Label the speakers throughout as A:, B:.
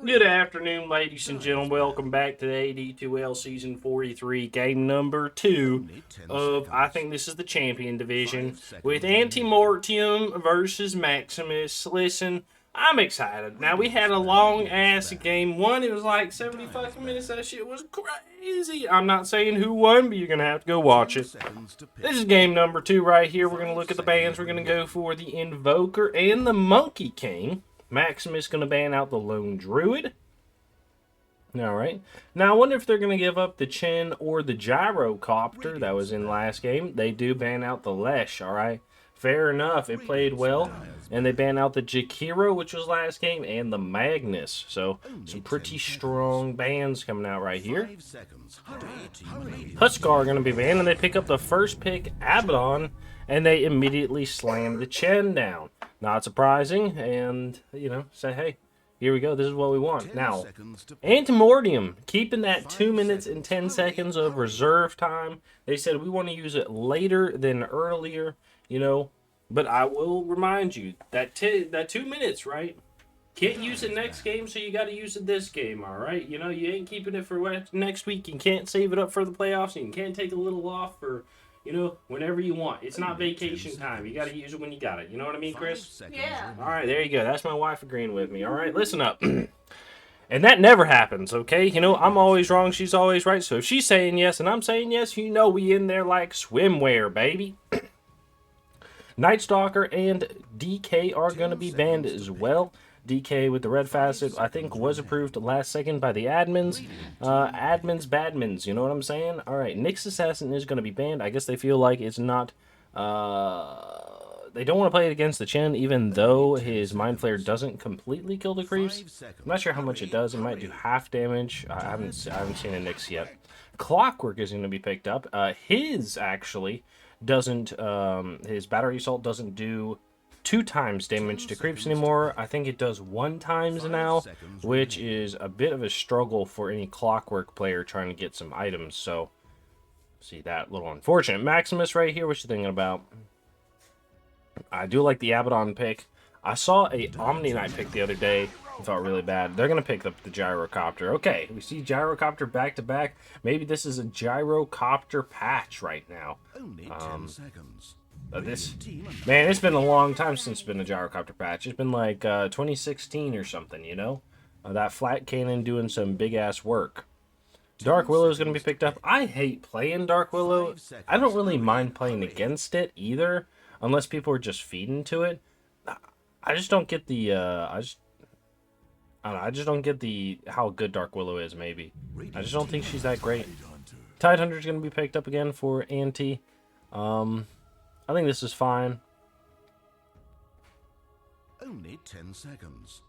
A: Good afternoon, ladies and gentlemen. Welcome back to the AD2L Season 43, game number 2 of, I think this is the Champion Division, with ANTEMORTEM versus Maximus. Listen, I'm excited. Now, we had a long-ass game 1. It was like 70 fucking minutes. That shit was crazy. I'm not saying who won, but you're going to have to go watch it. This is game number 2 right here. We're going to look at the bans. We're going to go for the Invoker and the Monkey King. Maximus going to ban out the Lone Druid. Alright. Now, I wonder if they're going to give up the Chin or the Gyrocopter that was in last game. They do ban out the Lesh, alright? Fair enough. It played well. And they ban out the Jakiro, which was last game, and the Magnus. So, some pretty strong bans coming out right here. Huskar are going to be banned, and they pick up the first pick, Abaddon, and they immediately slam the Chen down. Not surprising, and, you know, say, hey, here we go, this is what we want. Now, ANTEMORTEM, keeping that 2 minutes and 10 seconds of reserve time. They said we want to use it later than earlier, you know, but I will remind you, that 2 minutes, right? Can't use it next game, so you got to use it this game, all right? You know, you ain't keeping it for next week. You can't save it up for the playoffs, and you can't take a little off for... You know, whenever you want. It's not vacation time. You got to use it when you got it. You know what I mean, Chris?
B: Yeah.
A: All right, there you go. That's my wife agreeing with me. All right, listen up. And that never happens, okay? You know, I'm always wrong. She's always right. So if she's saying yes and I'm saying yes, you know we in there like swimwear, baby. Night Stalker and DK are going to be banned as well. DK with the red facet, I think, was approved last second by the admins. Admins, badmins, you know what I'm saying? Alright, Nyx Assassin is going to be banned. I guess they feel like it's not... they don't want to play it against the Chen, even though his Mind Flare doesn't completely kill the creeps. I'm not sure how much it does. It might do half damage. I haven't seen a Nyx yet. Clockwork is going to be picked up. His, actually, doesn't... his Battery Assault doesn't do... 2 times damage to creeps anymore. I think it does 1 times now, which is a bit of a struggle for any Clockwork player trying to get some items. So, see that little unfortunate. Maximus right here, what you thinking about? I do like the Abaddon pick. I saw a Omni Knight pick the other day. I felt really bad. They're going to pick up the Gyrocopter. Okay, we see Gyrocopter back to back. Maybe this is a Gyrocopter patch right now. Man, it's been a long time since it's been a Gyrocopter patch. It's been like 2016 or something, you know? That flat cannon doing some big-ass work. Dark Willow is going to be picked up. I hate playing Dark Willow. I don't really mind playing against it either, unless people are just feeding to it. I just don't get the, I don't know, I just don't get the, how good Dark Willow is, maybe. I just don't think she's that great. Tidehunter is going to be picked up again for Anti. I think this is fine.
C: Only 10 seconds.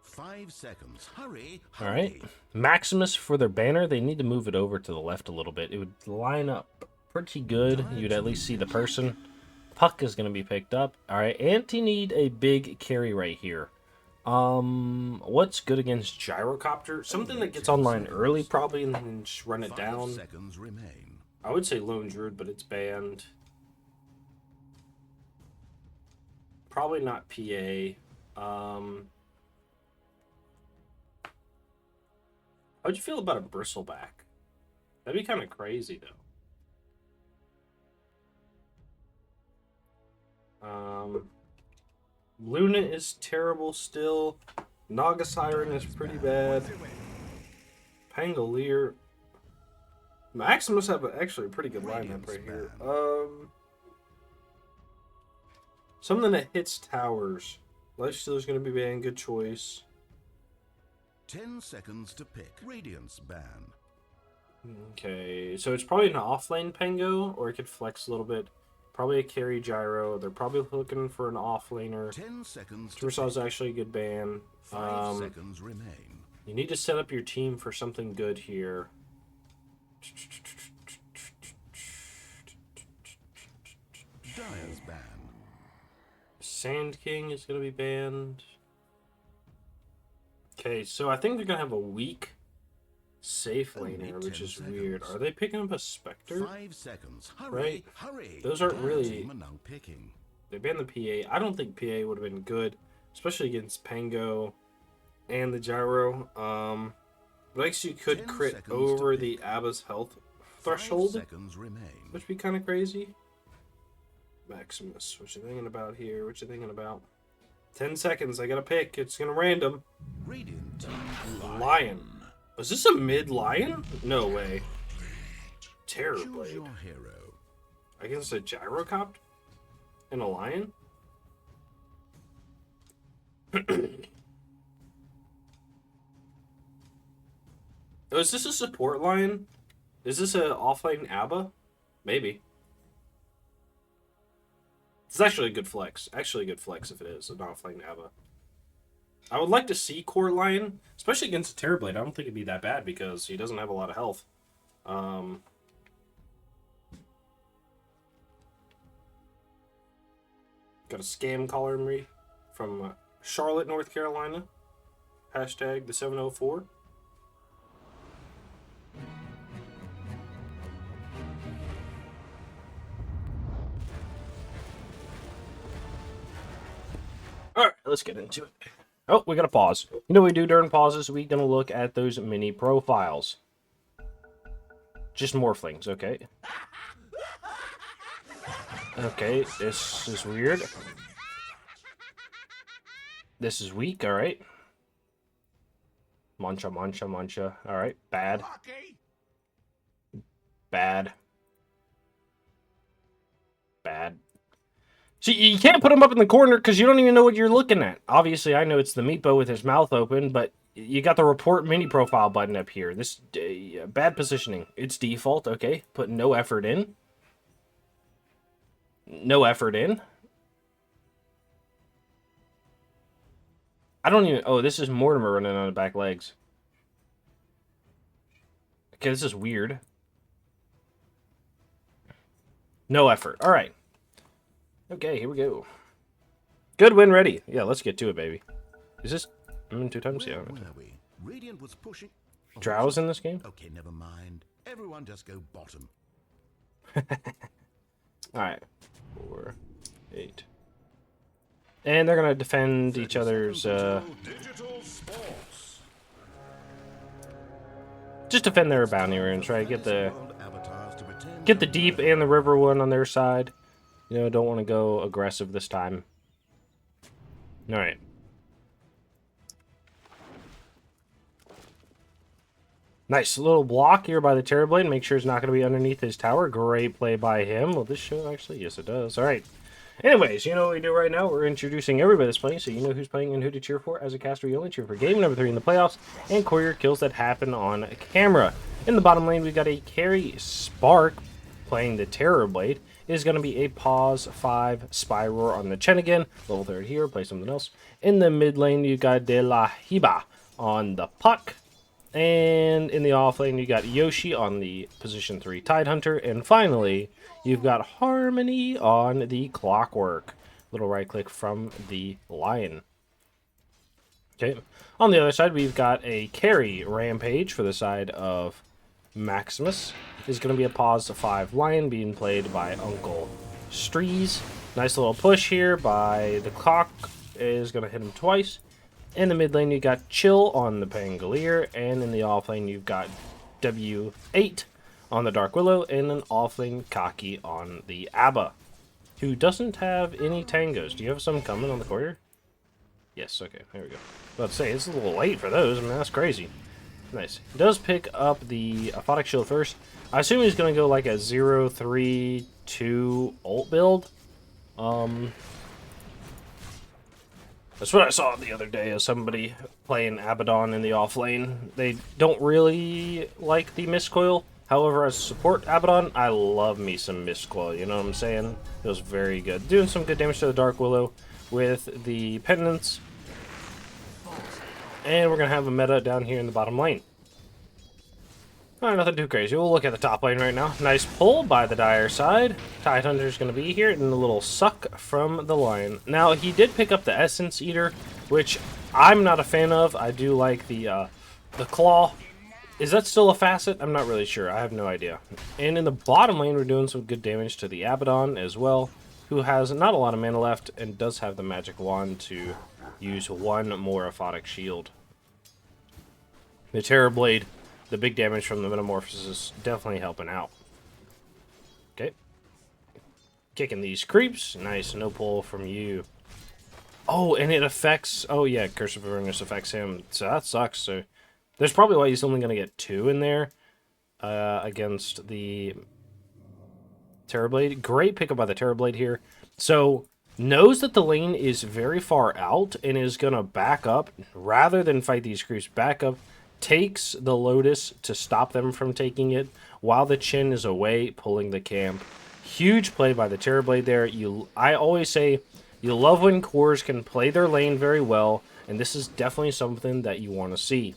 C: 5 seconds. Hurry, hurry.
A: All right. Maximus for their banner. They need to move it over to the left a little bit. It would line up pretty good. You'd at least see the person. Puck is going to be picked up. All right. Anti need a big carry right here. What's good against Gyrocopter? Something that gets online early probably and then just run it down.
C: 5 seconds remain.
A: I would say Lone Druid, but it's banned. Probably not PA. How'd you feel about a Bristleback? That'd be kind of crazy, though. Luna is terrible still. Naga Siren is pretty bad. Pangolier. Maximus have actually a pretty good lineup right here. Something that hits towers. Lifesteal is going to be banned. Good choice.
C: 10 seconds to pick. Radiance ban.
A: Okay, so it's probably an off-lane Pango, or it could flex a little bit. Probably a carry Gyro. They're probably looking for an off-laner.
C: 10 seconds.
A: Tursaw is actually a good ban.
C: 5 seconds remain.
A: You need to set up your team for something good here.
C: Dyer's ban.
A: Sand King is going to be banned. Okay, so I think they're going to have a weak safe laner, which is weird. Are they picking up a Spectre?
C: 5 seconds. Hurry,
A: Right?
C: hurry.
A: Those aren't
C: Dire
A: really...
C: team are now picking.
A: They banned the PA. I don't think PA would have been good, especially against Pango. and the gyro. But actually you could
C: 10
A: crit
C: seconds to
A: over
C: pick.
A: the Abba's health
C: 5
A: threshold,
C: seconds remain.
A: which would be kind of crazy. Maximus, what you thinking about here? What you thinking about? 10 seconds, I gotta pick. It's gonna random.
C: Radiant
A: Lion. Was this a mid-lion? No way.
C: Choose
A: Terrorblade.
C: your hero.
A: Against a gyrocopter? And a lion? Oh, is this a support lion? Is this a offlane Abba? Maybe. It's actually a good flex. Actually a good flex if it is an offlane Abba. I would like to see Court Lion, especially against a Terrorblade. I don't think it'd be that bad because he doesn't have a lot of health. Got a scam caller me from Charlotte, North Carolina. Hashtag the 704. Alright, let's get into it. Oh, we gotta pause. You know what we do during pauses? We're gonna look at those mini profiles. Just morphlings, okay? Okay, this is weird. This is weak, alright. Mancha, mancha, mancha. Alright, bad. Bad. Bad. See, you can't put him up in the corner because you don't even know what you're looking at. Obviously, I know it's the Meatbo with his mouth open, but you got the report mini profile button up here. This bad positioning. It's default, okay. Put no effort in. No effort in. I don't even... Oh, this is Mortimer running on the back legs. Okay, this is weird. No effort. All right. Okay, here we go. Good win ready. Yeah, let's get to it, baby. Is this... I'm in 2 times? Yeah.
C: Radiant was pushing.
A: Drow's in this game?
C: Okay, never mind. Everyone just go bottom.
A: Alright. 4, 8. And they're gonna defend each other's,
C: Digital sports.
A: just defend their bounty runes, right? Get the
C: Avatars to pretend
A: get the deep and the river one on their side. You know, don't want to go aggressive this time. Alright. Nice little block here by the Terrorblade. Make sure it's not going to be underneath his tower. Great play by him. Will this show actually? Yes, it does. Alright. Anyways, you know what we do right now? We're introducing everybody that's playing, so you know who's playing and who to cheer for. As a caster, you only cheer for game number 3 in the playoffs and courier kills that happen on camera. In the bottom lane, we've got a Carry Spark playing the Terrorblade. It is going to be a pause 5 Spy Roar on the Chen again. Level 3 here, play something else. In the mid lane, you got De La Hiba on the Puck. And in the off lane, you got Yoshi on the position 3 Tidehunter. And finally, you've got Harmony on the Clockwork. Little right click from the Lion. Okay. On the other side, we've got a Carry Rampage for the side of Maximus. Is going to be a pause to 5 Lion being played by Uncle Strees. Nice little push here by the Clock. Is going to hit him twice. In the mid lane, you got Chill on the Pangolier, and in the off lane, you've got W8 on the Dark Willow, and an off lane Kaki on the Abba, who doesn't have any tangos. Do you have some coming on the courier? Yes, okay, there we go. About to say, it's a little late for those. I mean, that's crazy. Nice. He does pick up the Aphotic Shield first. I assume he's going to go like a 0-3-2 ult build. That's what I saw the other day of somebody playing Abaddon in the off lane. They don't really like the Mistcoil. However, as support Abaddon, I love me some Mistcoil. You know what I'm saying? It was very good. Doing some good damage to the Dark Willow with the Penitence. And we're going to have a meta down here in the bottom lane. Alright, nothing too crazy. We'll look at the top lane right now. Nice pull by the Dire side. Tidehunter's going to be here, and a little suck from the Lion. Now, he did pick up the Essence Eater, which I'm not a fan of. I do like the Claw. Is that still a facet? I'm not really sure. I have no idea. And in the bottom lane, we're doing some good damage to the Abaddon as well, who has not a lot of mana left and does have the magic wand to use one more Aphotic Shield. The Terrorblade, the big damage from the Metamorphosis is definitely helping out. Okay. Kicking these creeps. Nice, no pull from you. Oh, and it affects... Oh, yeah, Curse of Avernus affects him. So that sucks. So there's probably why he's only going to get 2 in there against the Terrorblade. Great pickup by the Terrorblade here. So knows that the lane is very far out and is going to back up. Rather than fight these creeps, back up. Takes the Lotus to stop them from taking it while the Chin is away, pulling the camp. Huge play by the Terrorblade there. I always say you love when cores can play their lane very well, and this is definitely something that you want to see.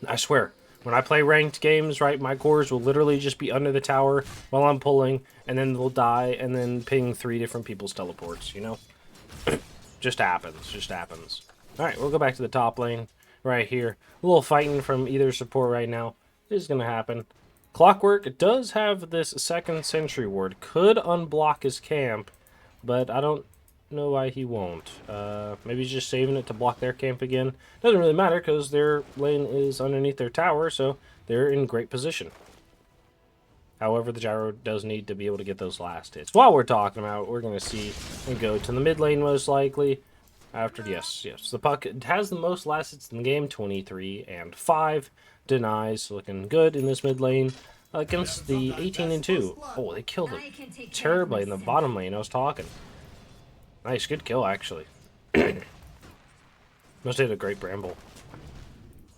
A: I swear, when I play ranked games, right, my cores will literally just be under the tower while I'm pulling, and then they'll die, and then ping 3 different people's teleports, you know? Just happens, just happens. Alright, we'll go back to the top lane right here. A little fighting from either support right now. This is going to happen. Clockwork does have this second sentry ward. Could unblock his camp, but I don't know why he won't. Maybe he's just saving it to block their camp again. Doesn't really matter because their lane is underneath their tower, so they're in great position. However, the gyro does need to be able to get those last hits. While we're talking about it, we're going to see and go to the mid lane most likely. After, yes, the puck has the most last hits in the game, 23 and 5. Denies, looking good in this mid lane against the 18 and 2. Oh, they killed it terribly in the bottom lane. I was talking. Nice, good kill actually. Must have hit a great bramble.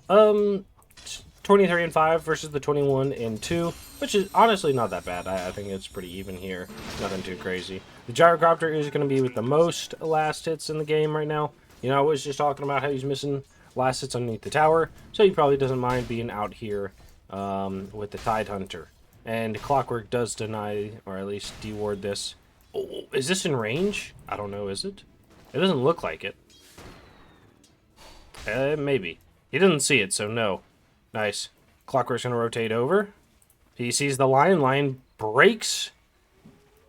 A: 23 and 5 versus the 21 and 2, which is honestly not that bad. I think it's pretty even here. Nothing too crazy. The Gyrocopter is going to be with the most last hits in the game right now. You know, I was just talking about how he's missing last hits underneath the tower, so he probably doesn't mind being out here with the Tidehunter. And Clockwork does deny, or at least deward this. Oh, is this in range? I don't know, is it? It doesn't look like it. Maybe. He doesn't see it, so no. Nice. Clockwork's going to rotate over. He sees the lion. Lion breaks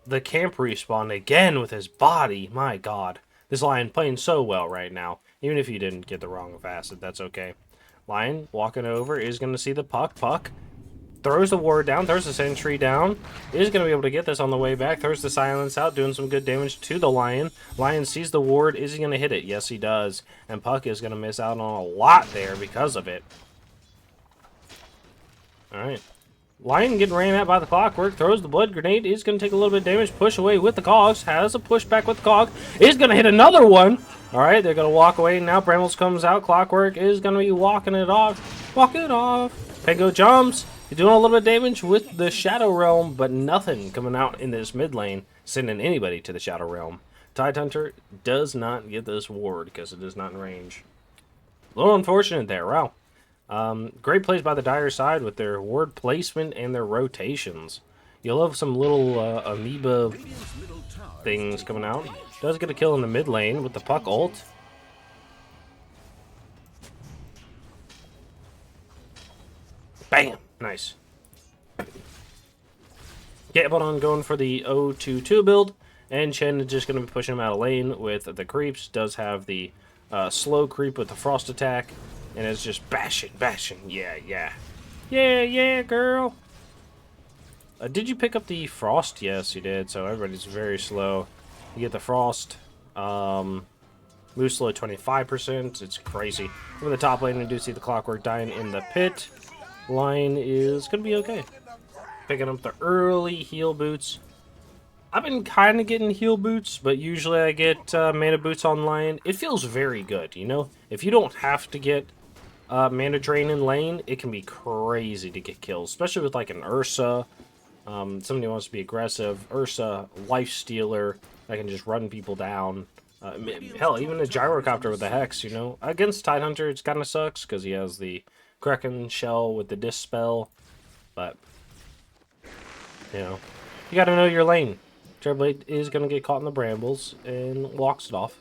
A: the camp respawn again with his body. My god. This lion playing so well right now. Even if you didn't get the wrong facet, that's okay. Lion walking over is going to see the puck. Puck throws the ward down, throws the sentry down. Is going to be able to get this on the way back. Throws the silence out, doing some good damage to the lion. Lion sees the ward. Is he going to hit it? Yes, he does. And Puck is going to miss out on a lot there because of it. Alright. Lion getting ran at by the Clockwork. Throws the blood grenade. Is going to take a little bit of damage. Push away with the cogs. Has a pushback with the cog. Is going to hit another one. Alright, they're going to walk away. Now Brambles comes out. Clockwork is going to be walking it off. Walk it off. Pango jumps. He's doing a little bit of damage with the Shadow Realm, but nothing coming out in this mid lane, sending anybody to the Shadow Realm. Tidehunter does not get this ward because it is not in range. A little unfortunate there. Wow. Great plays by the Dire side with their ward placement and their rotations. You love some little amoeba things coming out. Does get a kill in the mid lane with the Puck ult. Bam! Nice. Gabaldon going for the 0-2-2 build, and Chen is just going to be pushing him out of lane with the creeps. Does have the slow creep with the frost attack, and it's just bashing. Yeah, girl. Did you pick up the frost? Yes, you did. So everybody's very slow. You get the frost. Move slow 25%. It's crazy. From the top lane, we do see the Clockwork dying in the pit. Lion is going to be okay. Picking up the early heal boots. I've been kind of getting heal boots, but usually I get mana boots on Lion. It feels very good, you know? If you don't have to get mana drain in lane, it can be crazy to get kills, especially with like an Ursa. Somebody wants to be aggressive. Ursa, life stealer, that can just run people down. Hell, even a Gyrocopter with the Hex, you know? Against Tidehunter, it kind of sucks because he has the Kraken shell with the Dispel, but, you know, you gotta know your lane. Terrorblade is gonna get caught in the brambles and walks it off.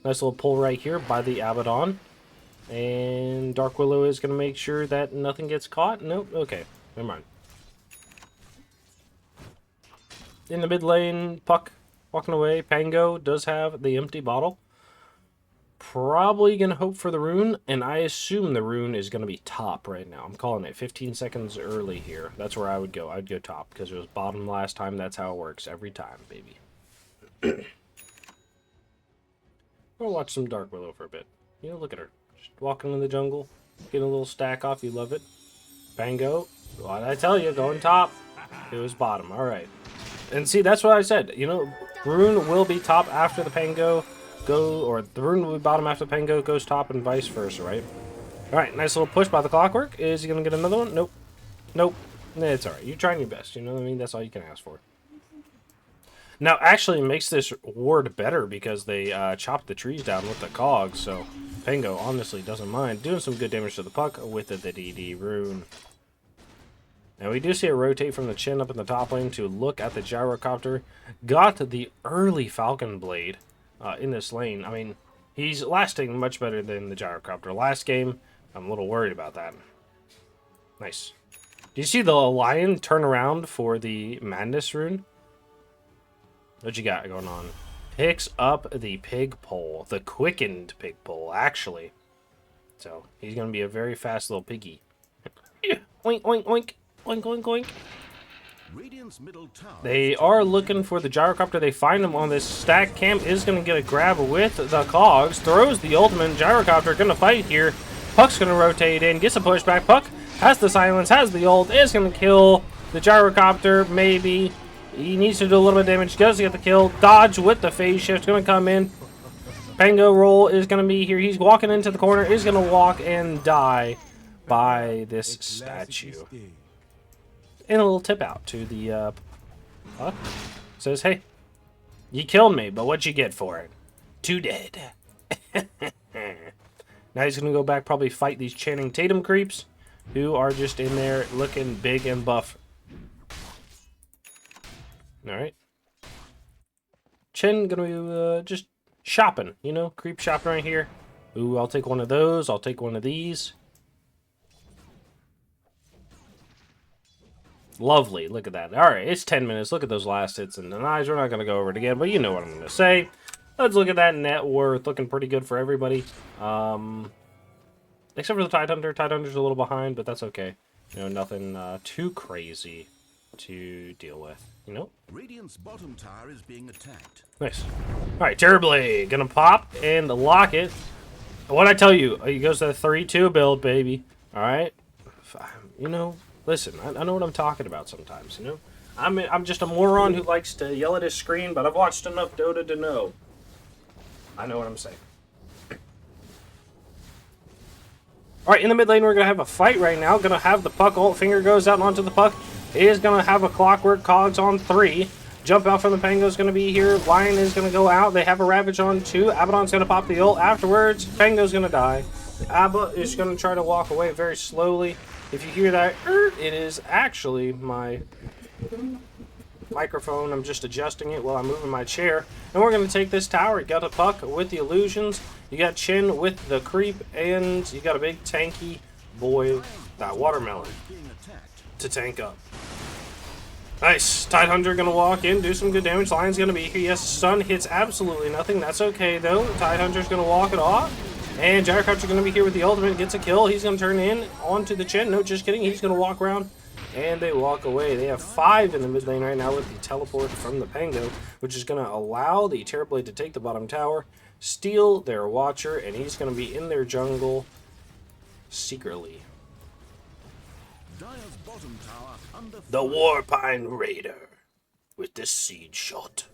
A: Nice little pull right here by the Abaddon. And Dark Willow is gonna make sure that nothing gets caught. Nope, okay, never mind. In the mid lane, Puck walking away. Pango does have the empty bottle. probably going to hope for the rune, and I assume the rune is going to be top right now. I'm calling it 15 seconds early here. That's where I would go. I'd go top, because it was bottom last time. That's how it works every time, baby. We'll watch some Dark Willow for a bit. You know, look at her. Just walking in the jungle, getting a little stack off. You love it. Pango. What'd I tell you? Going top. It was bottom. All right. And see, that's what I said. You know, rune will be top after the Pango or the rune will be bottom after the Pango goes top and vice versa, right? All right, nice little push by the Clockwork. Is he going to get another one? Nope. Nope. It's all right. You're trying your best. You know what I mean? That's all you can ask for. Now, actually, it makes this ward better because they chopped the trees down with the cogs, so Pango honestly doesn't mind doing some good damage to the puck with the DD rune. Now, we do see a rotate from the Chin up in the top lane to look at the Gyrocopter. Got the early Falcon Blade in this lane. I mean, he's lasting much better than the Gyrocopter. Last game, I'm a little worried about that. Nice. Do you see the Lion turn around for the Madness rune? What you got going on? Picks up the pig pole. The quickened pig pole, actually. So, he's going to be a very fast little piggy. Oink, oink, oink. Oink, oink, oink. They are looking for the Gyrocopter. They find him on this stack. Camp is going to get a grab with the cogs. Throws the ultimate. Gyrocopter going to fight here. Puck's going to rotate in. Gets a pushback. Puck has the silence. Has the ult. Is going to kill the Gyrocopter. Maybe. He needs to do a little bit of damage. Does get the kill. Dodge with the phase shift. Going to come in. Pango roll is going to be here. He's walking into the corner. Is going to walk and die by this statue. And a little tip out to the puck. Says, hey, you killed me, but what'd you get for it? 2 dead. Now he's going to go back, probably fight these Channing Tatum creeps, who are just in there looking big and buff. Alright. Chen going to be just shopping, you know, creep shopping right here. Ooh, I'll take one of those. I'll take one of these. Lovely. Look at that. All right, it's 10 minutes. Look at those last hits and denies. We're not going to go over it again, but you know what I'm going to say. Let's look at that net worth. Looking pretty good for everybody. Except for the Tidehunter. Tidehunter's a little behind, but that's okay. You know, nothing too crazy to deal with. You know?
C: Radiant's bottom tower is being attacked.
A: Nice. All right, Terrorblade. Going to pop and lock it. What'd I tell you? He goes to the 3-2 build, baby. All right? You know... Listen, I know what I'm talking about sometimes, you know? I'm just a moron who likes to yell at his screen, but I've watched enough Dota to know. I know what I'm saying. Alright, in the mid lane, we're going to have a fight right now. Going to have the puck ult. Finger goes out onto the puck. Is going to have a Clockwork. Cogs on 3. Jump out from the Pango is going to be here. Lion is going to go out. They have a Ravage on 2. Abaddon's going to pop the ult. Afterwards, Pango's going to die. Abba is going to try to walk away very slowly. If you hear that, it is actually my microphone. I'm just adjusting it while I'm moving my chair. And we're going to take this tower. You got a puck with the illusions. You got Chin with the creep. And you got a big tanky boy, that watermelon, to tank up. Nice. Tidehunter going to walk in, do some good damage. Lion's going to be here. Yes, stun hits absolutely nothing. That's okay, though. Tidehunter's going to walk it off. And Gyrocopter's going to be here with the ultimate. Gets a kill. He's going to turn in onto the Chin. No, just kidding. He's going to walk around. And they walk away. They have 5 in the mid lane right now with the teleport from the Pango, which is going to allow the Terrorblade to take the bottom tower, steal their Watcher, and he's going to be in their jungle secretly. The Warpine Raider with the Seed Shot.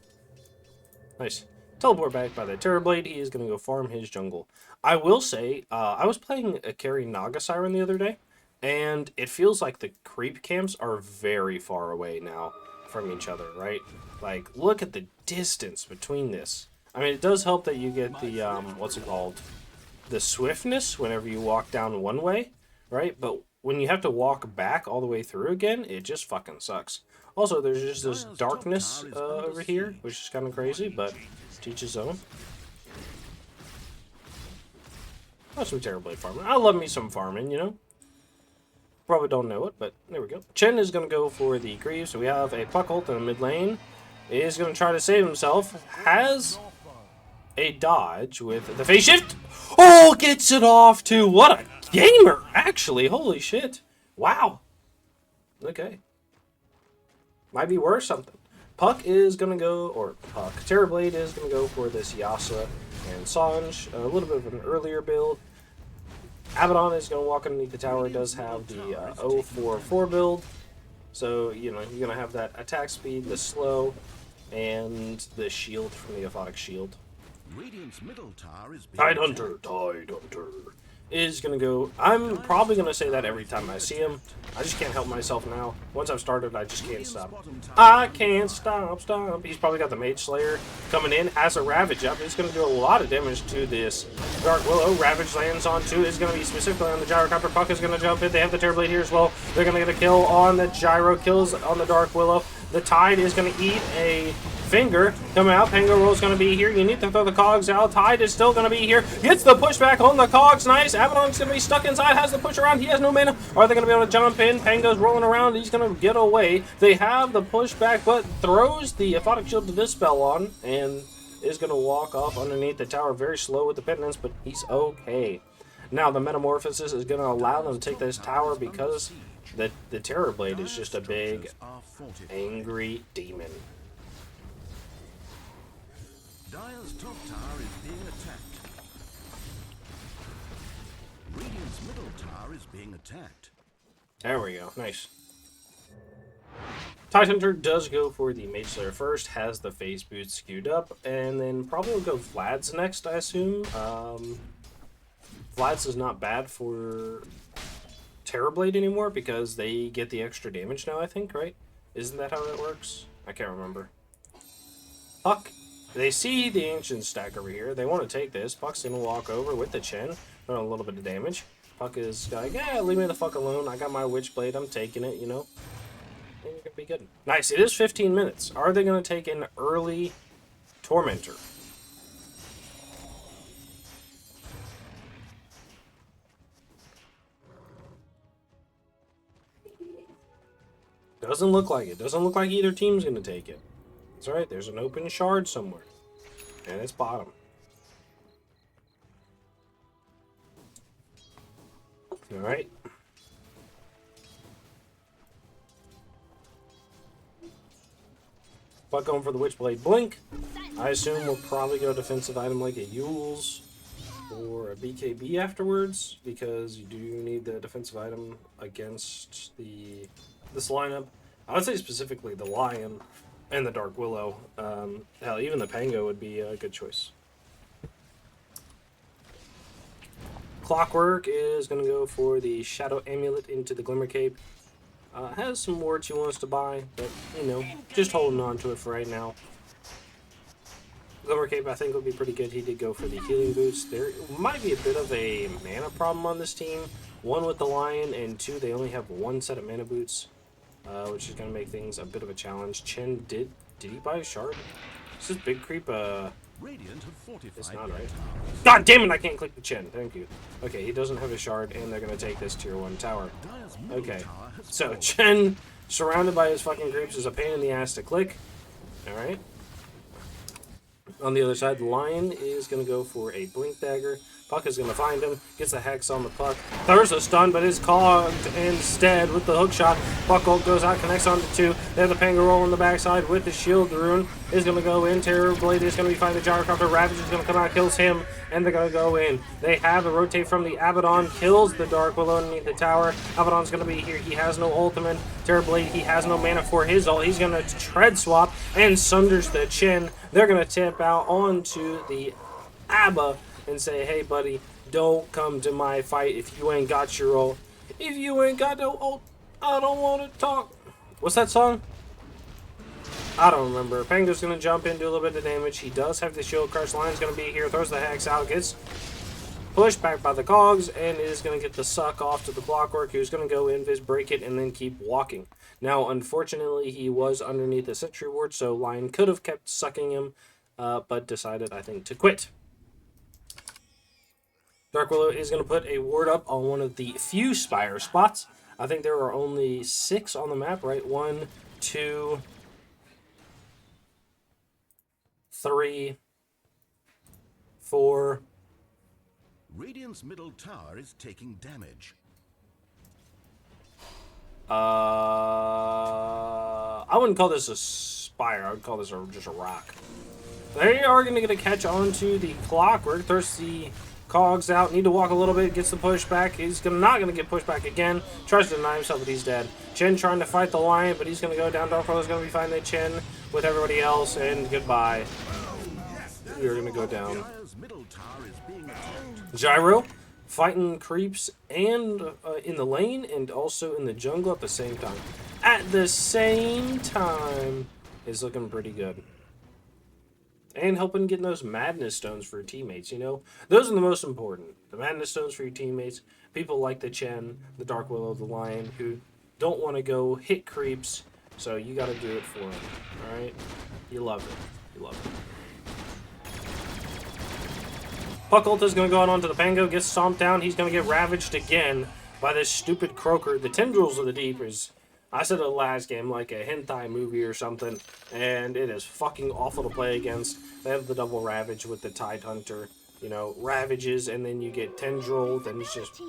A: Nice. Teleport back by the Terrorblade. He is going to go farm his jungle. I will say, I was playing a carry Naga Siren the other day, and it feels like the creep camps are very far away now from each other, right? Like, look at the distance between this. I mean, it does help that you get the, what's it called? The swiftness whenever you walk down one way, right? But when you have to walk back all the way through again, it just fucking sucks. Also, there's just this darkness over here, which is kind of crazy, but to each his own. Oh, some Terrorblade farming. I love me some farming, you know? Probably don't know it, but there we go. Chen is going to go for the creep, so we have a puck ult in the mid lane. He is going to try to save himself. Has a dodge with the phase shift. Oh, gets it off too. What a gamer, actually. Holy shit. Wow. Okay. Might be worth something. Puck is going to go, or Puck, Terrorblade is going to go for this Yasa and Sanj. A little bit of an earlier build. Abaddon is going to walk underneath the tower. It does have the 044 build. So, you know, you're going to have that attack speed, the slow, and the shield from the Aphotic Shield.
C: Radiant's middle tower is being
A: Tidehunter is going to go... I'm probably going to say that every time I see him. I just can't help myself now. Once I've started, I just can't stop. I can't stop. He's probably got the Mage Slayer coming in. Has a Ravage up. It's going to do a lot of damage to this Dark Willow. Ravage lands on two. It's going to be specifically on the Gyrocopter. Puck is going to jump in. They have the Terrorblade here as well. They're going to get a kill on the Gyro. Kills on the Dark Willow. The Tide is going to eat a finger. Coming out. Pango Roll is going to be here. You need to throw the cogs out. Tide is still going to be here. Gets the pushback on the cogs. Nice. Abaddon's going to be stuck inside. Has the push around. He has no mana. Are they going to be able to jump in? Pango's rolling around. He's going to get away. They have the pushback, but throws the Aphotic Shield to Dispel on and is going to walk off underneath the tower. Very slow with the penitence, but he's okay. Now the Metamorphosis is going to allow them to take this tower because the Terrorblade is just a big, angry demon.
C: Dire's top tower is being attacked. Radiant's middle tower is being attacked.
A: There we go. Nice. Tidehunter does go for the Mage Slayer first, has the phase boot skewed up, and then probably will go Vlad's next, I assume. Vlad's is not bad for Terrorblade anymore because they get the extra damage now, I think, right? Isn't that how that works? I can't remember. Puck. They see the Ancient stack over here. They want to take this. Puck's going to walk over with the Chen. Doing a little bit of damage. Puck is like, yeah, leave me the fuck alone. I got my Witchblade. I'm taking it, you know. And you're going to be good. Nice. It is 15 minutes. Are they going to take an early Tormentor? Doesn't look like it. Doesn't look like either team's going to take it. That's right. There's an open shard somewhere. And it's bottom. Alright. But going for the Witchblade Blink. I assume we'll probably go defensive item like a Yule's or a BKB afterwards, because you do need the defensive item against this lineup. I would say specifically the Lion and the Dark Willow. Hell, even the Pango would be a good choice. Clockwork is going to go for the Shadow Amulet into the Glimmer Cape. Has some wards he wants to buy, but, you know, just holding on to it for right now. Glimmer Cape, I think, would be pretty good. He did go for the healing boots. There might be a bit of a mana problem on this team. One with the Lion, and two, they only have one set of mana boots, which is going to make things a bit of a challenge. Chen, did he buy a shard? Is this big creep,
C: Radiant have fortified.
A: It's not right. God damn it, I can't click the Chen. Thank you. Okay, he doesn't have a shard, and they're going to take this tier 1 tower. Okay, so Chen, surrounded by his fucking creeps, is a pain in the ass to click. Alright. On the other side, the Lion is going to go for a Blink Dagger. Puck is going to find him, gets the Hex on the Puck. Throws a stun, but is clogged instead with the hook shot. Puck ult goes out, connects onto two. They have the Pango Roll on the backside with the Shield Rune. Is going to go in. Terrorblade is going to be fighting the Gyrocopter. Ravage is going to come out, kills him, and they're going to go in. They have a rotate from the Abaddon, kills the Dark Willow underneath the tower. Abaddon's going to be here. He has no ultimate. Terrorblade, he has no mana for his ult. He's going to tread swap and sunders the Chin. They're going to tip out onto the Abba and say, hey, buddy, don't come to my fight if you ain't got your ult. If you ain't got no ult, I don't want to talk. What's that song? I don't remember. Pango's going to jump in, do a little bit of damage. He does have the Shield Crush. Lion's going to be here, throws the Hex out, gets pushed back by the Cogs, and is going to get the suck off to the Clockwork, who's going to go invis, break it, and then keep walking. Now, unfortunately, he was underneath the Sentry Ward, so Lion could have kept sucking him, but decided, I think, to quit. Dark Willow is going to put a ward up on one of the few Spire spots. I think there are only 6 on the map, right? 1, 2, 3, 4.
C: Radiant's middle tower is taking damage.
A: I wouldn't call this a spire. I would call this just a rock. They are going to catch on to the clockwork. Throws the cogs out. Need to walk a little bit. Gets the push back. He's not going to get pushed back again. Tries to deny himself, but he's dead. Chen trying to fight the lion, but he's going to go down. Darkfellow's going to be fighting the Chen with everybody else, and goodbye. You're going to go down. Gyro fighting creeps and in the lane and also in the jungle at the same time. At the same time is looking pretty good. And helping getting those madness stones for your teammates, you know? Those are the most important. The madness stones for your teammates. People like the Chen, the Dark Willow, the Lion, who don't want to go hit creeps, so you got to do it for them, alright? You love it. You love it. Puck ult is going to go on to the Pango, gets stomped down. He's going to get ravaged again by this stupid croaker. The Tendrils of the Deep is, I said it last game, like a hentai movie or something, and it is fucking awful to play against. They have the double ravage with the Tide Hunter, you know, ravages, and then you get Tendril, then it's just,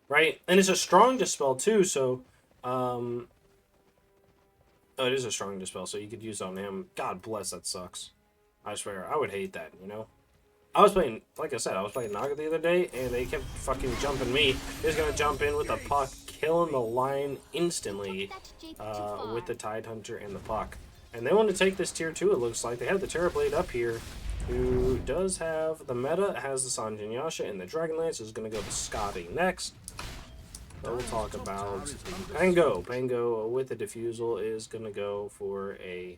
A: right? And it's a strong dispel too, so, oh, it is a strong dispel, so you could use it on him. God bless, that sucks. I swear, I would hate that, you know? I was playing, like I said, I was playing Naga the other day, and they kept fucking jumping me. He's going to jump in with the puck, killing the Lion instantly with the Tide Hunter and the puck. And they want to take this tier 2, it looks like. They have the Terrorblade up here, who does have the meta, has the Sanjin Yasha, and the Dragonlance is going to go to Scotty next. But we'll talk about Pango. Pango with the Diffusal is going to go for a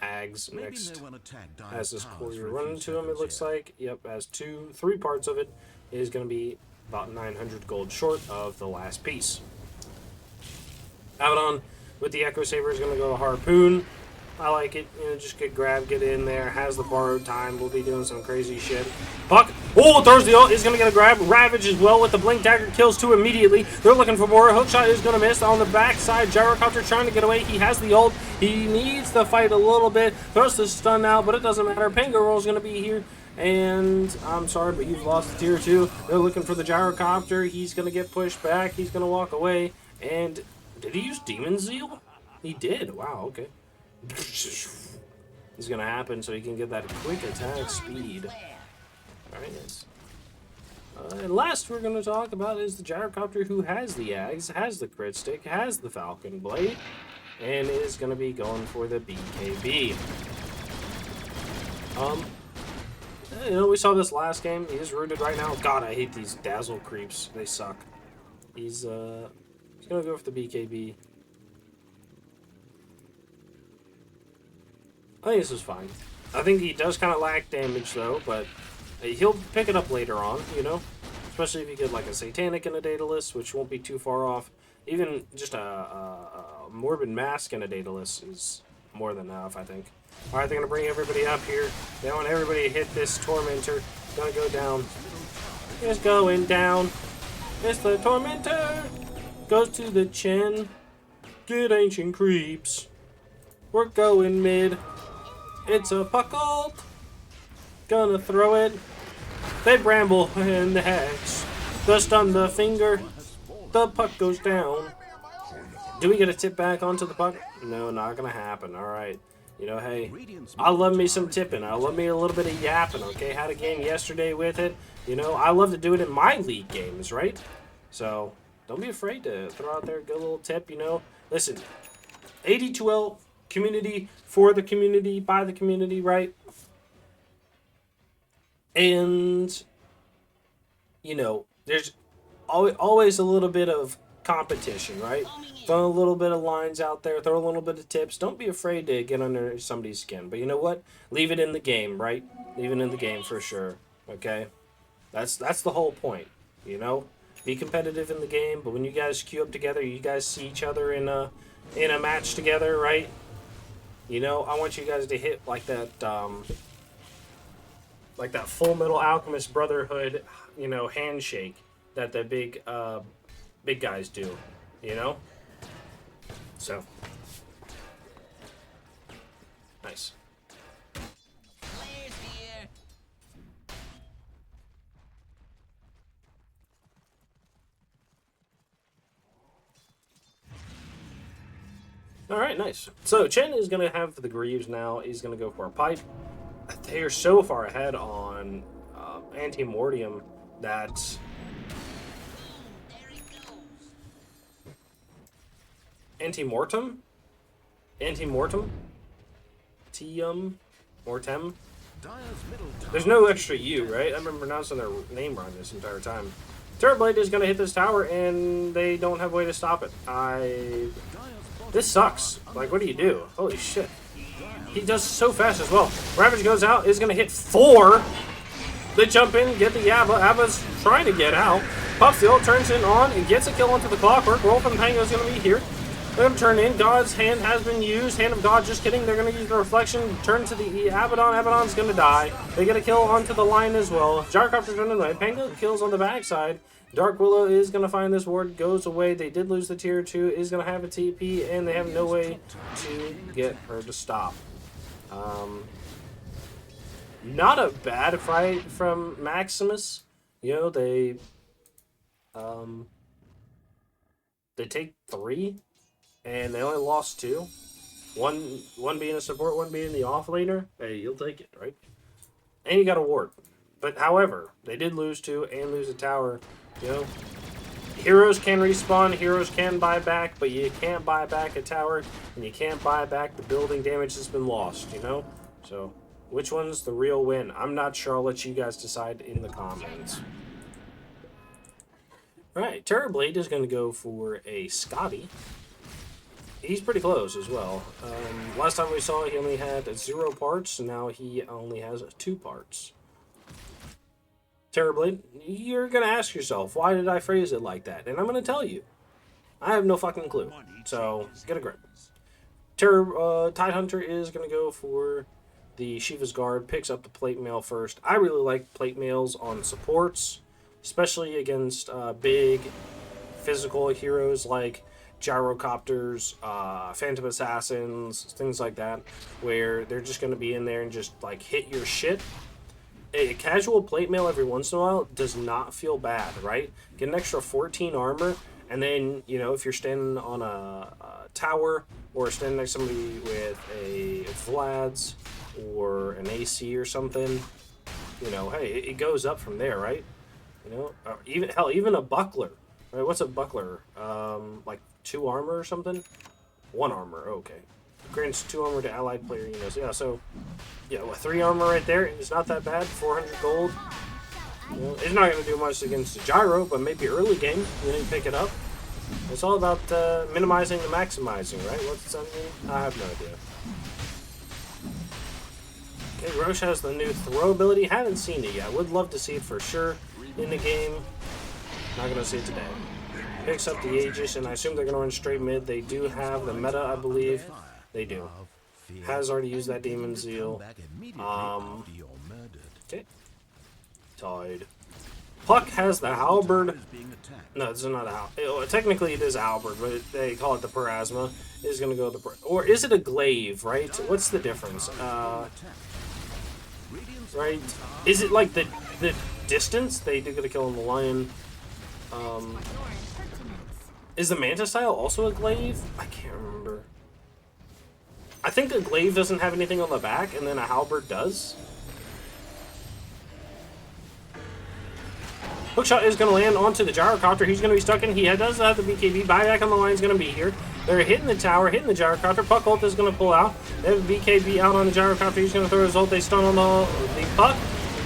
A: Ags next. Has this courier running to him, it looks like. Yep, has 3 parts of it. Is going to be about 900 gold short of the last piece. Abaddon with the Echo Saber is going to go to Harpoon. I like it. You know, just get grab, get in there. Has the borrowed time. We'll be doing some crazy shit. Puck. Oh, throws the ult. Is going to get a grab. Ravage as well with the Blink Dagger. Kills 2 immediately. They're looking for more. Hookshot is going to miss. On the backside, Gyrocopter trying to get away. He has the ult. He needs to fight a little bit. Throws the stun out, but it doesn't matter. Pango Roll is going to be here. And I'm sorry, but you've lost the tier 2. They're looking for the Gyrocopter. He's going to get pushed back. He's going to walk away. And did he use Demon Zeal? He did. Wow, okay. Is going to happen so he can get that quick attack speed. Very nice. And last we're going to talk about is the Gyrocopter, who has the Ags, has the Crit Stick, has the Falcon Blade, and is going to be going for the BKB. You know, we saw this last game. He is rooted right now. God, I hate these Dazzle creeps. They suck. He's going to go for the BKB. I think this is fine. I think he does kind of lack damage, though, but he'll pick it up later on, you know? Especially if you get, like, a Satanic in a Daedalus, which won't be too far off. Even just a Morbid Mask in a Daedalus is more than enough, I think. Alright, they're going to bring everybody up here. They want everybody to hit this Tormentor. Gonna go down. It's going down. It's the Tormentor. Goes to the Chen. Get Ancient Creeps. We're going mid. It's a puck ult. Gonna throw it. They bramble in the hex. The stun the finger. The puck goes down. Do we get a tip back onto the puck? No, not gonna happen. Alright. You know, hey, I love me some tipping. I love me a little bit of yapping, okay? Had a game yesterday with it. You know, I love to do it in my league games, right? So, don't be afraid to throw out there a good little tip, you know? Listen, AD2L community, for the community, by the community, right? And, you know, there's always a little bit of competition, right? Throw a little bit of lines out there, throw a little bit of tips. Don't be afraid to get under somebody's skin. But you know what? Leave it in the game, right? Leave it in the game for sure, okay? That's the whole point, you know? Be competitive in the game, but when you guys queue up together, you guys see each other in a match together, right? You know, I want you guys to hit like that Full Metal Alchemist Brotherhood, you know, handshake that the big guys do, you know? So, nice. Alright, nice. So, Chen is going to have the Greaves now. He's going to go for a pipe. They are so far ahead on ANTEMORTEM that... ANTEMORTEM? ANTEMORTEM? Mortem? There's no extra U, right? I've been pronouncing their name wrong this entire time. Terrorblade is going to hit this tower, and they don't have a way to stop it. This sucks. Like, what do you do? Holy shit. He does so fast as well. Ravage goes out, is going to hit 4. They jump in, get the Abba. Abba's trying to get out. Puffs the ult, turns in on, and gets a kill onto the clockwork. Wolf and Pango is going to be here. They're going to turn in. God's hand has been used. Hand of God, just kidding. They're going to use the reflection. Turn to the Abaddon. Abaddon's going to die. They get a kill onto the line as well. Gyrocopter's running away. Pango kills on the backside. Dark Willow is going to find this ward. Goes away. They did lose the tier 2. Is going to have a TP. And they have no way to get her to stop. Not a bad fight from Maximus. You know, they take 3. And they only lost 2. One being a support, one being the offlaner. Hey, you'll take it, right? And you got a ward. But however, they did lose 2 and lose a tower. You know, heroes can respawn, heroes can buy back, but you can't buy back a tower, and you can't buy back the building damage that's been lost, you know? So, which one's the real win? I'm not sure. I'll let you guys decide in the comments. Alright, Terrorblade is going to go for a Scotty. He's pretty close as well. Last time we saw he only had 0 parts, and now he only has 2 parts. Terrorblade, you're going to ask yourself, why did I phrase it like that? And I'm going to tell you. I have no fucking clue. So, get a grip. Tidehunter is going to go for the Shiva's Guard, picks up the plate mail first. I really like plate mails on supports, especially against big physical heroes like gyrocopters, phantom assassins, things like that, where they're just going to be in there and just like hit your shit. A casual plate mail every once in a while does not feel bad, right? Get an extra 14 armor, and then, you know, if you're standing on a tower or standing next to somebody with a Vlad's or an AC or something, you know, hey, it goes up from there, right? You know, even hell, even a buckler, right? What's a buckler? Like 2 armor or something? 1 armor, okay. Grants 2 armor to allied player units. Yeah, so, yeah, 3 armor right there. It's not that bad. 400 gold. You know, it's not going to do much against the gyro, but maybe early game, you need to pick it up. It's all about minimizing and maximizing, right? What's that mean? I have no idea. Okay, Roche has the new throw ability. Haven't seen it yet. Would love to see it for sure in the game. Not going to see it today. Picks up the Aegis, and I assume they're going to run straight mid. They do have the meta, I believe. They do. Has already used that Demon Zeal. Okay. Tide. Puck has the Halberd. No, this is not a Halberd. Technically, it is a Halberd, but they call it the Parasma. Is going to go the... Or is it a Glaive, right? What's the difference? Right? Is it like the distance? They do get a kill on the Lion. Is the Mantis style also a Glaive? I can't remember. I think the Glaive doesn't have anything on the back, and then a Halberd does. Hookshot is going to land onto the Gyrocopter. He's going to be stuck in. He does have the BKB. Buyback on the line is going to be here. They're hitting the tower, hitting the Gyrocopter. Puck ult is going to pull out. They have a BKB out on the Gyrocopter. He's going to throw his ult. They stun on the Puck.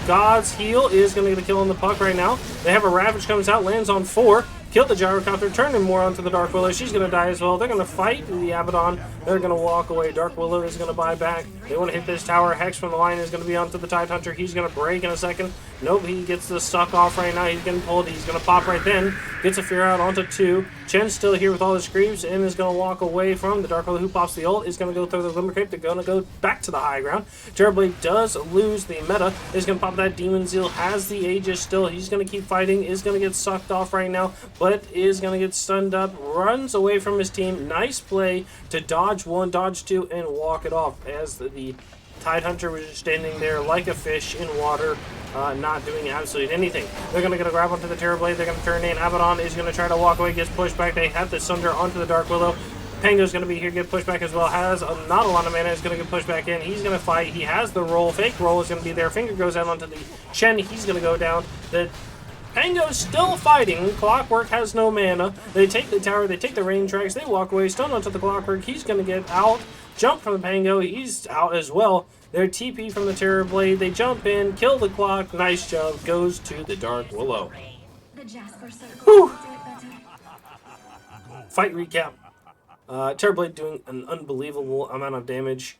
A: God's Heal is going to get a kill on the Puck right now. They have a Ravage comes out, lands on 4. Killed the Gyrocopter, turned him more onto the Dark Willow. She's going to die as well. They're going to fight the Abaddon. They're going to walk away. Dark Willow is going to buy back. They want to hit this tower. Hex from the line is going to be onto the Tidehunter. He's going to break in a second. Nope, he gets the suck off right now. He's getting pulled. He's going to pop right then. Gets a fear out onto 2. Chen's still here with all his creeps and is going to walk away from the Dark Willow who pops the ult. Is going to go through the Limber Cape. They're going to go back to the high ground. Terrorblade does lose the meta. Is going to pop that Demon Zeal. Has the Aegis still. He's going to keep fighting. Is going to get sucked off right now, but is going to get stunned up. Runs away from his team. Nice play to dodge 1, dodge 2, and walk it off as the Tidehunter was just standing there like a fish in water, not doing absolutely anything. They're going to get a grab onto the Terrorblade. They're going to turn in. Abaddon is going to try to walk away, gets pushed back. They have the Sunder onto the Dark Willow. Pango's going to be here, get pushed back as well. Has not a lot of mana, is going to get pushed back in. He's going to fight. He has the roll. Fake roll is going to be there. Finger goes out onto the Chen. He's going to go down. The Pango's still fighting. Clockwork has no mana. They take the tower. They take the rain tracks. They walk away. Stun onto the Clockwork. He's going to get out. Jump from the Pango. He's out as well. They're TP from the Terror Blade. They jump in, kill the clock. Nice job. Goes to the Dark Willow. Whew. Fight recap. Terror Blade doing an unbelievable amount of damage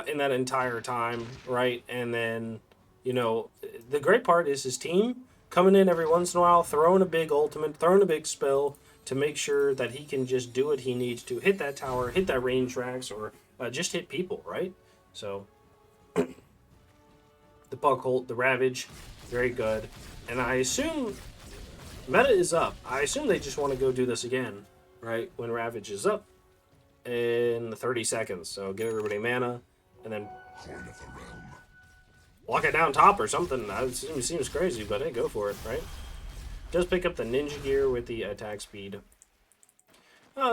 A: in that entire time, right? And then, you know, the great part is his team coming in every once in a while, throwing a big ultimate, throwing a big spell to make sure that he can just do what he needs to. Hit that tower, hit that range tracks, or just hit people, right? So, the Bugholt, the Ravage, very good. And I assume meta is up. I assume they just want to go do this again, right? When Ravage is up in 30 seconds. So give everybody mana, and then lock it down top or something. It seems crazy, but hey, go for it, right? Does pick up the ninja gear with the attack speed.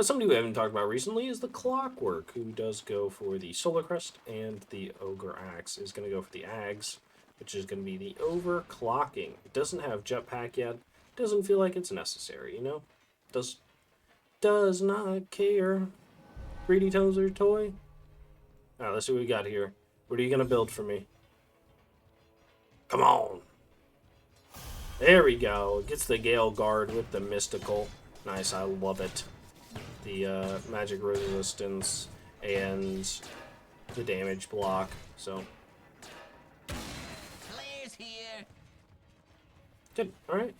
A: Somebody we haven't talked about recently is the Clockwork, who does go for the Solar Crest, and the Ogre Axe is going to go for the Ags, which is going to be the overclocking. It doesn't have Jetpack yet. Doesn't feel like it's necessary, you know? Does not care. Greedy Tozer toy. Alright, let's see what we got here. What are you going to build for me? Come on. There we go. Gets the Gale Guard with the Mystical. Nice, I love it. The magic resistance and the damage block. So
B: Players here.
A: good. All right.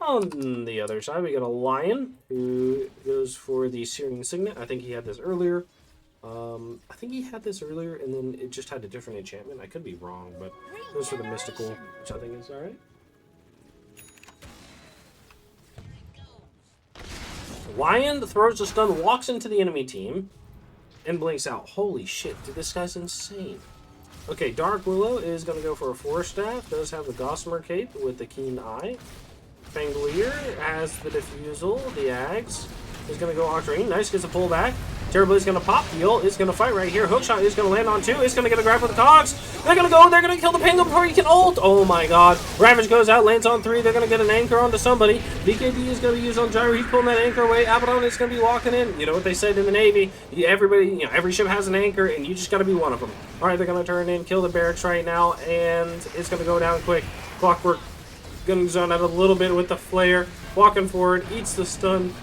A: On the other side, we got a Lion who goes for the Searing Signet. I think he had this earlier. And then it just had a different enchantment. I could be wrong, but goes for the Mystical, which I think is all right. Lion throws a stun, walks into the enemy team, and blinks out. Holy shit, dude, this guy's insane. Okay, Dark Willow is going to go for a Force Staff. Does have the Gossamer Cape with the Keen Eye. Fangolier has the Diffusal. The Ags is going to go Octarine. Nice, gets a pullback. Terror Blade's going to pop. The ult is going to fight right here. Hookshot is going to land on 2. It's going to get a grab with the Cogs. They're going to kill the Pango before he can ult. Oh my god. Ravage goes out, lands on 3. They're going to get an anchor onto somebody. BKB is going to be used on Gyro. He's pulling that anchor away. Abaddon is going to be walking in. You know what they said in the Navy? Everybody, every ship has an anchor, and you just got to be one of them. Alright, they're going to turn in, kill the barracks right now, and it's going to go down quick. Clockwork going to zone out a little bit with the flare. Walking forward, eats the stun.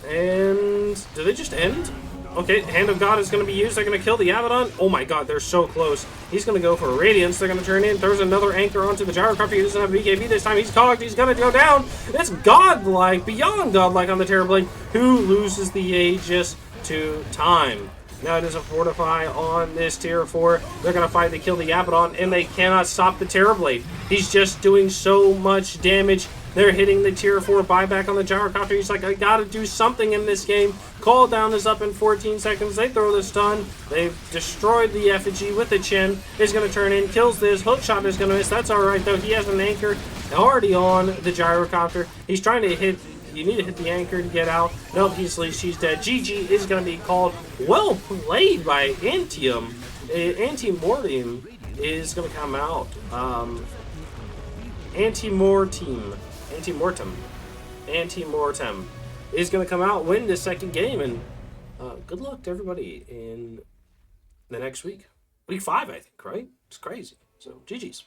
A: And did they just end? Okay, Hand of God is going to be used. They're going to kill the Abaddon. Oh my god, they're so close. He's going to go for a Radiance. They're going to turn in. Throws another anchor onto the Gyrocopter. He doesn't have BKB this time. He's cogged. He's going to go down. It's godlike, beyond godlike on the Terror Blade, who loses the Aegis to time. Now it is a Fortify on this tier 4. They're going to fight to kill the Abaddon, and they cannot stop the Terror Blade. He's just doing so much damage. They're hitting the tier 4 buyback on the Gyrocopter. He's like, I gotta do something in this game. Call down is up in 14 seconds. They throw the stun. They've destroyed the effigy with the Chin. Is going to turn in, kills this. Hookshot is going to miss. That's alright though. He has an anchor already on the Gyrocopter. He's trying to hit. You need to hit the anchor to get out. Nope, she's dead. GG is going to be called. Well played by Antium. ANTEMORTEM is going to come out. ANTEMORTEM is going to come out, win the second game, and good luck to everybody in the next week. Week 5, I think, right? It's crazy. So, GG's.